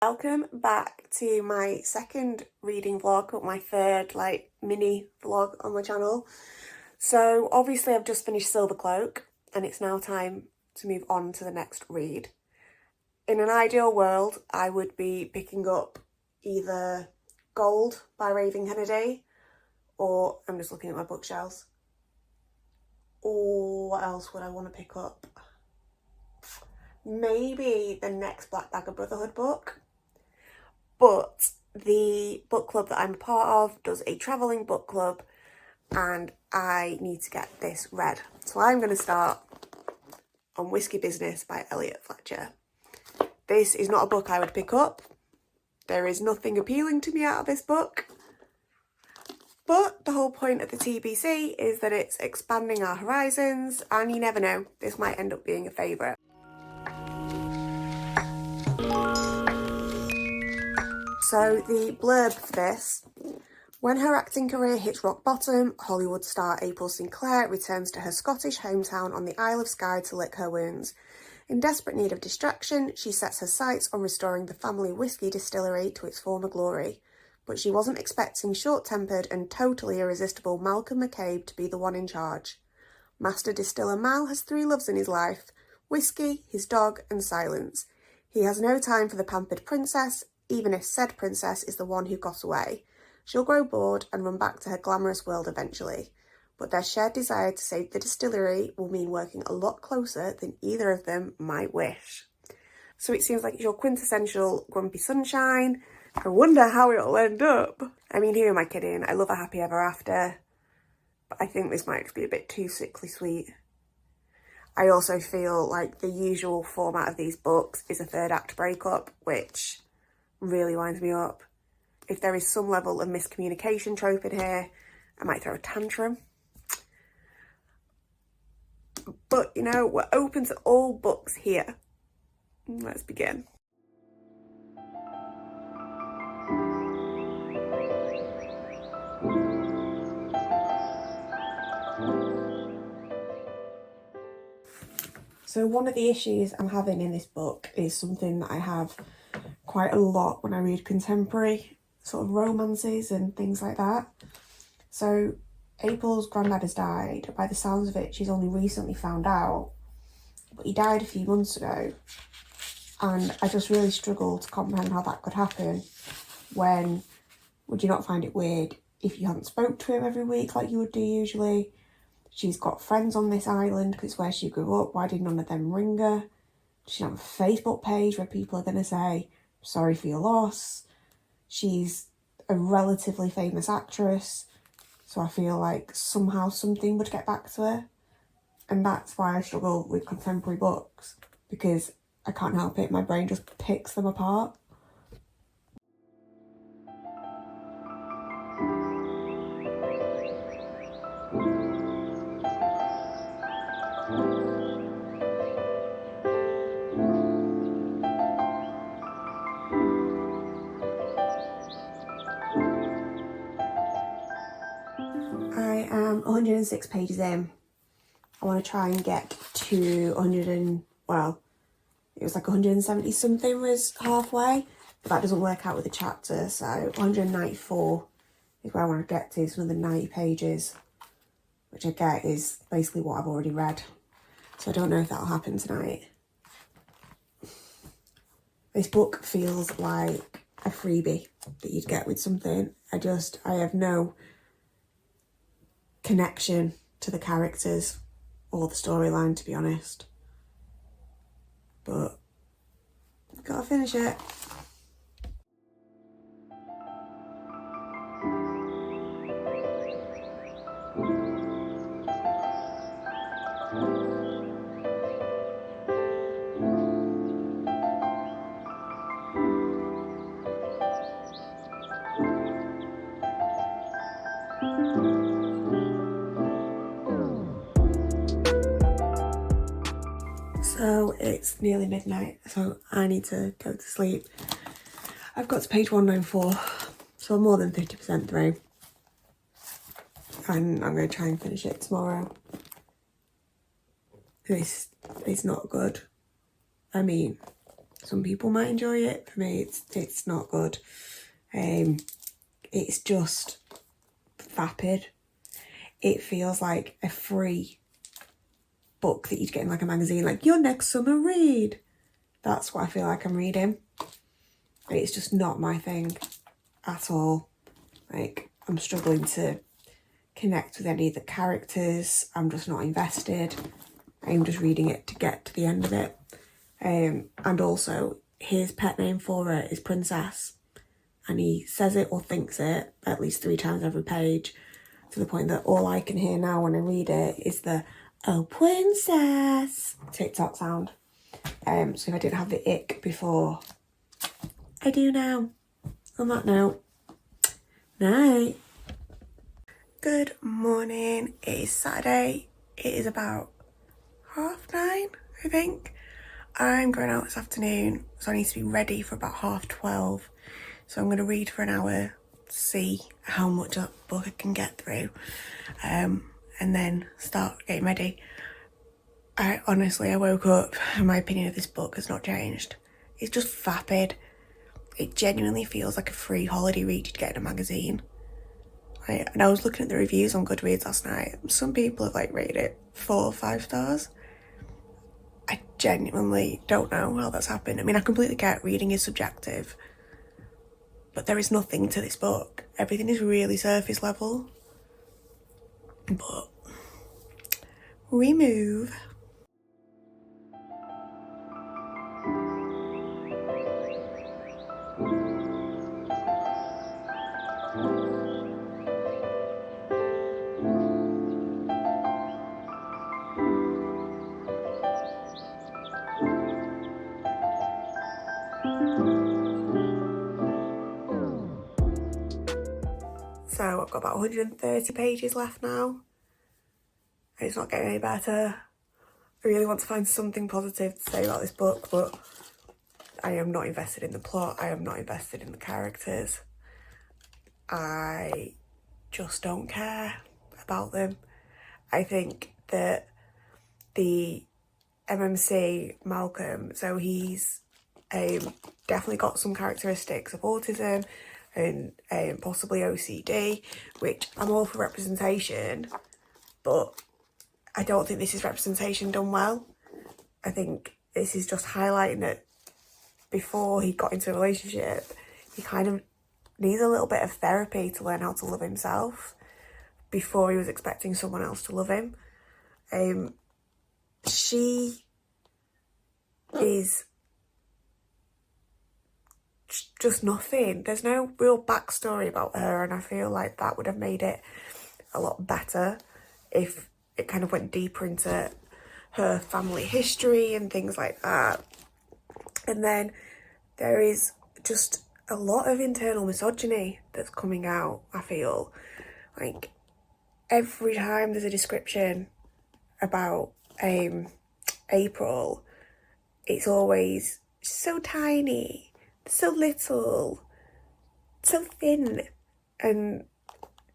Welcome back to my second reading vlog, or my third mini vlog on my channel. So obviously I've just finished Silver Cloak and it's now time to move on to the next read. In an ideal world, I would be picking up either Gold by Raven Kennedy, or I'm just looking at my bookshelves. Or what else would I want to pick up? Maybe the next Black Dagger Brotherhood book. But the book club that I'm a part of does a travelling book club and I need to get this read. So I'm going to start on Whisky Business by Elliot Fletcher. This is not a book I would pick up. There is nothing appealing to me out of this book. But the whole point of the TBC is that it's expanding our horizons, and you never know, this might end up being a favourite. So the blurb for this: when her acting career hits rock bottom, Hollywood star April Sinclair returns to her Scottish hometown on the Isle of Skye to lick her wounds. In desperate need of distraction, she sets her sights on restoring the family whiskey distillery to its former glory. But she wasn't expecting short-tempered and totally irresistible Malcolm McCabe to be the one in charge. Master distiller Mal has three loves in his life: whiskey, his dog, and silence. He has no time for the pampered princess, even if said princess is the one who got away. She'll grow bored and run back to her glamorous world eventually. But their shared desire to save the distillery will mean working a lot closer than either of them might wish. So it seems like it's your quintessential grumpy sunshine. I wonder how it'll end up. I mean, who am I kidding? I love a happy ever after. But I think this might be a bit too sickly sweet. I also feel like the usual format of these books is a third act breakup, which really winds me up. If there is some level of miscommunication trope in here, I might throw a tantrum. But, you know, we're open to all books here. Let's begin. So one of the issues I'm having in this book is something that I have quite a lot when I read contemporary sort of romances and things like that. So April's granddad has died. By the sounds of it, she's only recently found out, but he died a few months ago. And I just really struggle to comprehend how that could happen. When would you not find it weird if you hadn't spoke to him every week like you would do usually? She's got friends on this island because it's where she grew up. Why did none of them ring her? She doesn't have a Facebook page where people are going to say, sorry for your loss. She's a relatively famous actress, so I feel like somehow something would get back to her. And that's why I struggle with contemporary books, because I can't help it, my brain just picks them apart. I am 106 pages in. I want to try and get to 100 and, well, it was like 170 something was halfway, but that doesn't work out with the chapter, so 194 is where I want to get to. It's another 90 pages, which I get is basically what I've already read. So I don't know if that'll happen tonight. This book feels like a freebie that you'd get with something. I have no connection to the characters or the storyline, to be honest. But I've got to finish it. So it's nearly midnight, so I need to go to sleep. I've got to page 194, so I'm more than 50% through. And I'm going to try and finish it tomorrow. It's not good. I mean, Some people might enjoy it. For me, it's not good. It's just vapid. It feels like a free book that you'd get in like a magazine, like your next summer read. That's what I feel like I'm reading. It's just not my thing at all. Like, I'm struggling to connect with any of the characters. I'm just not invested. I'm just reading it to get to the end of it. And also, his pet name for it is Princess. And he says it or thinks it at least 3 times every page, to the point that all I can hear now when I read it is the "oh princess" TikTok sound. So if I didn't have the ick before, I do now. On that note, night. Good morning. It is Saturday. It is about 9:30, I think. I'm going out this afternoon, so I need to be ready for about 12:30. So I'm going to read for an hour, see how much of that book I can get through, and then start getting ready. I woke up and my opinion of this book has not changed. It's just vapid. It genuinely feels like a free holiday read you'd get in a magazine. And I was looking at the reviews on Goodreads last night. Some people have rated it 4 or 5 stars. I genuinely don't know how that's happened. I mean, I completely get reading is subjective, but there is nothing to this book. Everything is really surface level. But we move. So I've got about 130 pages left now. It's not getting any better. I really want to find something positive to say about this book, but I am not invested in the plot. I am not invested in the characters. I just don't care about them. I think that the MMC, Malcolm, so he's definitely got some characteristics of autism and possibly OCD, which I'm all for representation, but I don't think this is representation done well. I think this is just highlighting that before he got into a relationship, he kind of needs a little bit of therapy to learn how to love himself before he was expecting someone else to love him. She is just nothing. There's no real backstory about her, and I feel like that would have made it a lot better if it kind of went deeper into her family history and things like that. And then there is just a lot of internal misogyny that's coming out, I feel. Like, every time there's a description about April, it's always so tiny, so little, so thin. And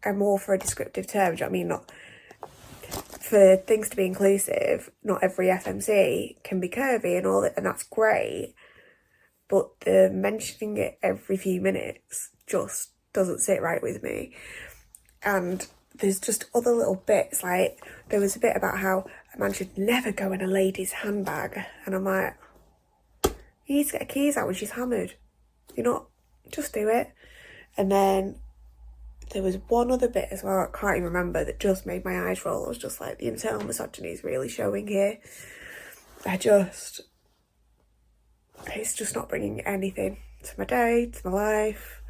I'm all for a descriptive term, do you know what I mean? Not for things to be inclusive, not every FMC can be curvy and all that, and that's great. But the mentioning it every few minutes just doesn't sit right with me. And there's just other little bits, like there was a bit about how a man should never go in a lady's handbag, and I'm like, you need to get her keys out when she's hammered. You're not, just do it. And then there was one other bit as well, I can't even remember, that just made my eyes roll. I was just like, the internal misogyny is really showing here. It's just not bringing anything to my day, to my life.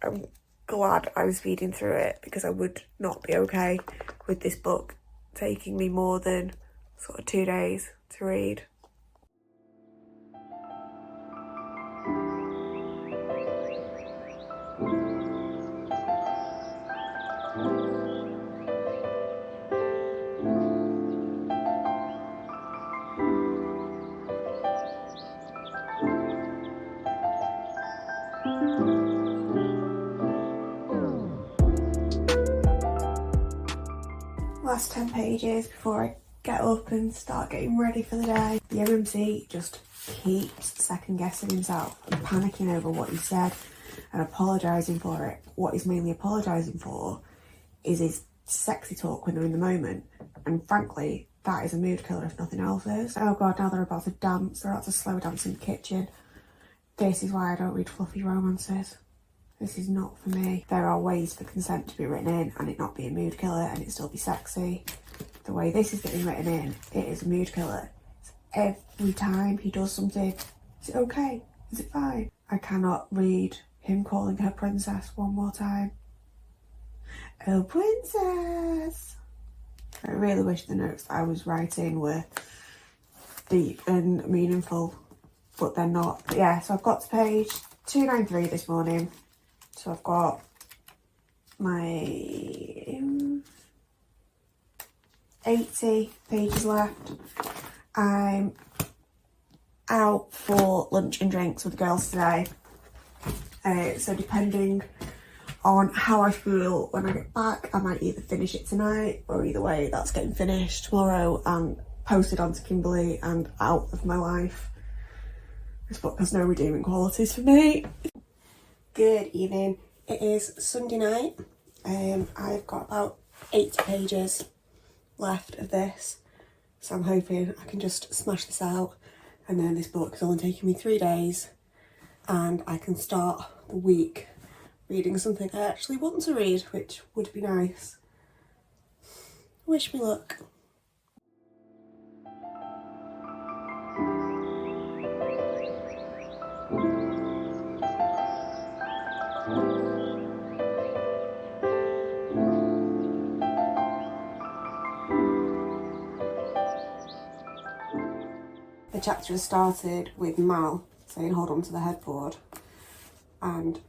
I'm glad I was reading through it, because I would not be okay with this book taking me more than sort of 2 days to read. Last 10 pages before I get up and start getting ready for the day. The MMC just keeps second guessing himself and panicking over what he said and apologising for it. What he's mainly apologising for is his sexy talk when they're in the moment. And frankly, that is a mood killer if nothing else is. Oh god, now they're about to dance. They're about to slow dance in the kitchen. This is why I don't read fluffy romances. This is not for me. There are ways for consent to be written in and it not be a mood killer and it still be sexy. The way this is getting written in, it is a mood killer. Every time he does something, is it okay? Is it fine? I cannot read him calling her princess one more time. Oh, princess! I really wish the notes I was writing were deep and meaningful, but they're not. But yeah, so I've got to page 293 this morning. So I've got my 80 pages left. I'm out for lunch and drinks with the girls today. So depending on how I feel when I get back, I might either finish it tonight or either way that's getting finished tomorrow and posted onto Kimberly and out of my life. This book has no redeeming qualities for me. Good evening. It is Sunday night. I've got about 80 pages left of this, so I'm hoping I can just smash this out, and then this book is only taking me 3 days and I can start the week reading something I actually want to read, which would be nice. Wish me luck. The chapter has started with Mal saying hold on to the headboard, and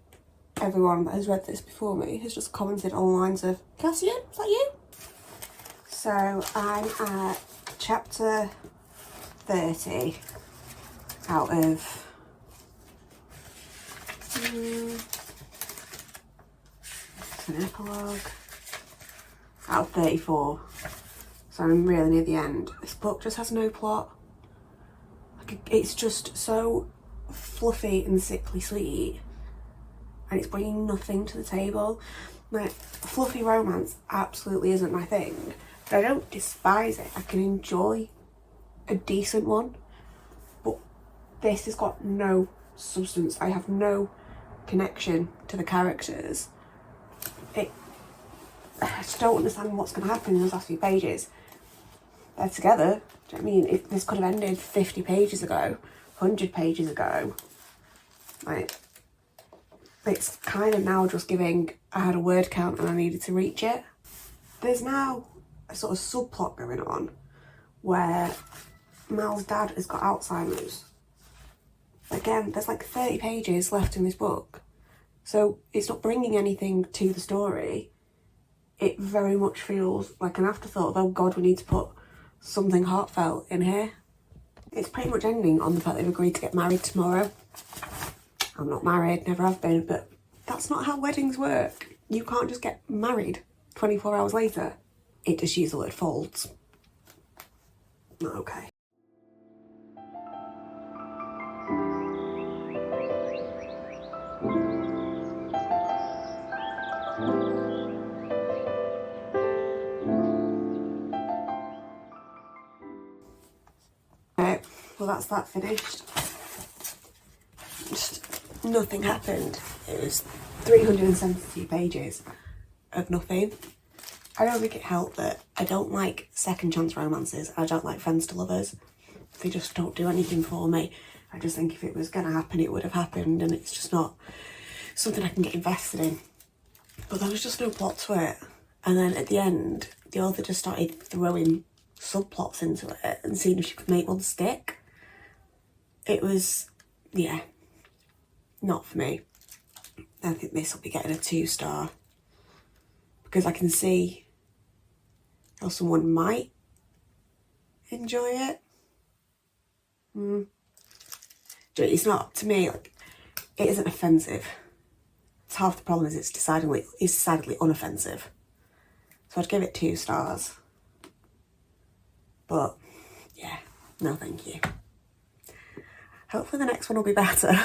everyone that has read this before me has just commented on lines of, Cassian, is that you? So I'm at chapter 30 out of an epilogue out of 34, so I'm really near the end. This book just has no plot. It's just so fluffy and sickly sweet, and it's bringing nothing to the table. Like, fluffy romance absolutely isn't my thing, but I don't despise it. I can enjoy a decent one, but this has got no substance. I have no connection to the characters. I just don't understand what's going to happen in those last few pages. They're together. Do you know what I mean? If this could have ended 50 pages ago, 100 pages ago. Like, it's kind of now just giving, I had a word count and I needed to reach it. There's now a sort of subplot going on where Mal's dad has got Alzheimer's. Again, there's like 30 pages left in this book, so it's not bringing anything to the story. It very much feels like an afterthought. Oh God, we need to put something heartfelt in here. It's pretty much ending on the fact they've agreed to get married tomorrow. I'm not married, never have been, but that's not how weddings work. You can't just get married 24 hours later. It just used the word folds. Not okay. Well, that's that finished. Just nothing happened. It was 372 pages of nothing. I don't think it helped that I don't like second chance romances. I don't like friends to lovers. They just don't do anything for me. I just think if it was going to happen, it would have happened, and it's just not something I can get invested in. But there was just no plot to it. And then at the end, the author just started throwing subplots into it and seeing if she could make one stick. It was, yeah, not for me. I think this will be getting a 2-star because I can see how someone might enjoy it. It's not, to me, like, it isn't offensive. It's half the problem is it's decidedly unoffensive. So I'd give it 2 stars. But yeah, no thank you. Hopefully the next one will be better.